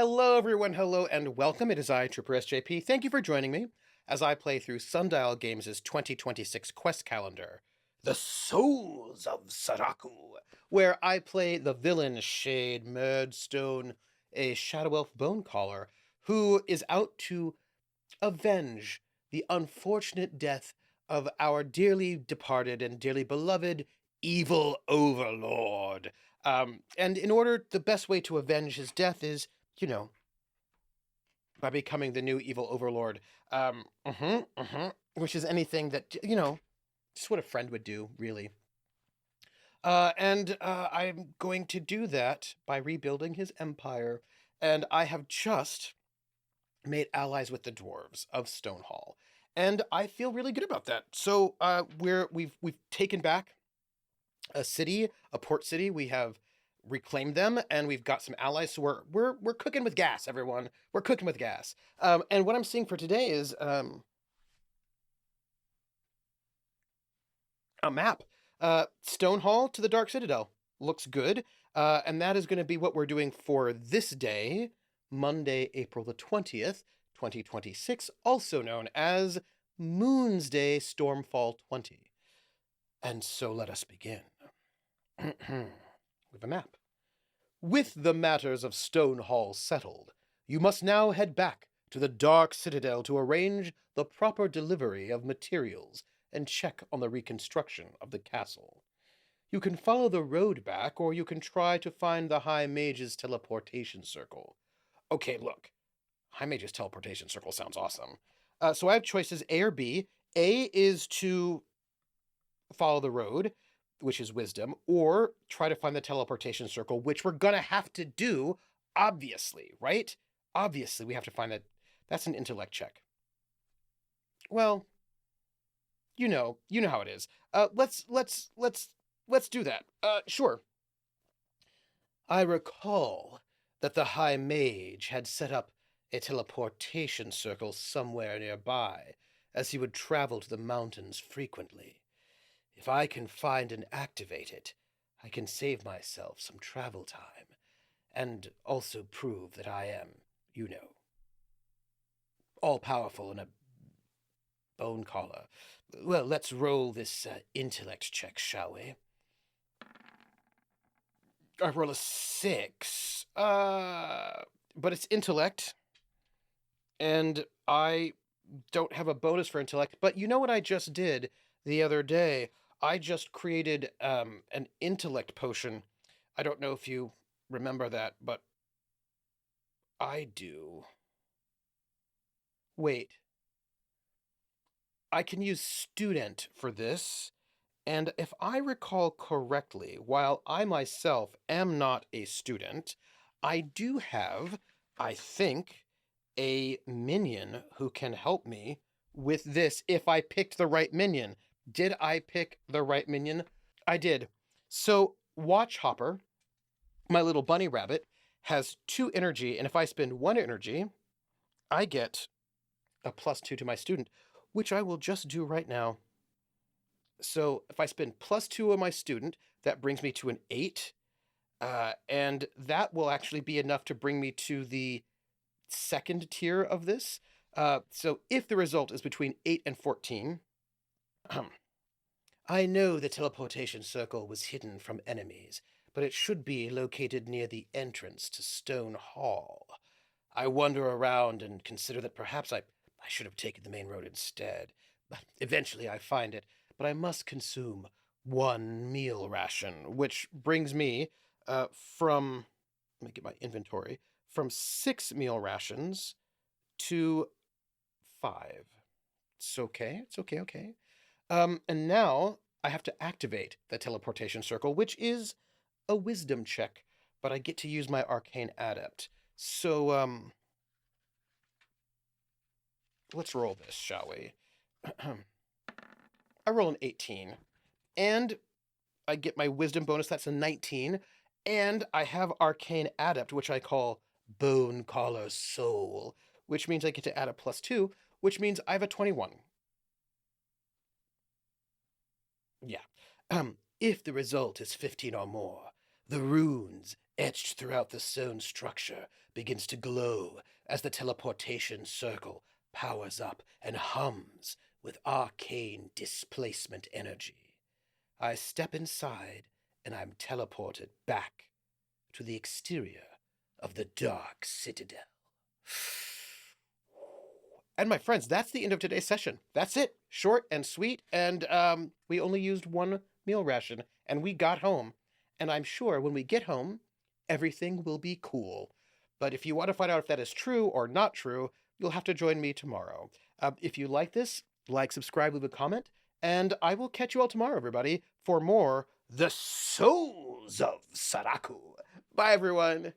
Hello, everyone. Hello, and welcome. It is I, troopersjp. Thank you for joining me as I play through Sundial Games' 2026 quest calendar, The Souls of Saraku, where I play the villain Shade Murdstone, a Shadow Elf Bonecaller, who is out to avenge the unfortunate death of our dearly departed and dearly beloved evil overlord. And in order, the best way to avenge his death is, you know, by becoming the new evil overlord. Which is anything that, just what a friend would do, really. And I'm going to do that by rebuilding his empire. And I have just made allies with the dwarves of Stonehall, and I feel really good about that. So we've taken back a city, a port city. We have reclaimed them, and we've got some allies. So we're cooking with gas, everyone. We're cooking with gas. And what I'm seeing for today is a map. Stonehall to the Dark Citadel looks good, and that is going to be what we're doing for this day. Monday, April the 20th, 2026, also known as Moon's Day Stormfall 20. And so let us begin. With a map. With the matters of Stonehall settled, you must now head back to the Dark Citadel to arrange the proper delivery of materials and check on the reconstruction of the castle. You can follow the road back, or you can try to find the High Mage's teleportation circle. Okay, look. High Mage's teleportation circle sounds awesome. So I have choices A or B. A is to follow the road, which is wisdom, or try to find the teleportation circle, which we're gonna have to do, obviously, right? Obviously, we have to find that. That's an intellect check. Well, you know how it is. Let's do that. Sure. I recall that the High Mage had set up a teleportation circle somewhere nearby, as he would travel to the mountains frequently. If I can find and activate it, I can save myself some travel time, and also prove that I am, all-powerful and a bone collar. Well, let's roll this intellect check, shall we? I roll a 6. But it's intellect, and I don't have a bonus for intellect. But you know what I just did the other day? I just created an intellect potion. I don't know if you remember that, but I do. Wait. I can use student for this. And if I recall correctly, while I myself am not a student, I do have, I think, a minion who can help me with this if I picked the right minion. Did I pick the right minion? I did. So Watch Hopper, my little bunny rabbit, has 2 energy, and if I spend 1 energy, I get a +2 to my student, which I will just do right now. So if I spend +2 on my student, that brings me to an 8. And that will actually be enough to bring me to the second tier of this. So if the result is between 8 and 14, I know the teleportation circle was hidden from enemies, but it should be located near the entrance to Stone Hall. I wander around and consider that perhaps I should have taken the main road instead. Eventually I find it, but I must consume 1 meal ration, which brings me from, let me get my inventory, from 6 meal rations to 5. It's okay. And now I have to activate the teleportation circle, which is a wisdom check, but I get to use my arcane adept. So, let's roll this, shall we? I roll an 18, and I get my wisdom bonus, that's a 19, and I have arcane adept, which I call Bone Collar Soul, which means I get to add a +2, which means I have a 21. Yeah. If the result is 15 or more, the runes etched throughout the stone structure, begins to glow as the teleportation circle powers up and hums with arcane displacement energy. I step inside, and I'm teleported back to the exterior of the Dark Citadel. And my friends, that's the end of today's session. That's it. Short and sweet, and we only used one meal ration, and we got home. And I'm sure when we get home, everything will be cool. But if you want to find out if that is true or not true, you'll have to join me tomorrow. If you like this, like, subscribe, leave a comment, and I will catch you all tomorrow, everybody, for more The Souls of Saraku. Bye, everyone.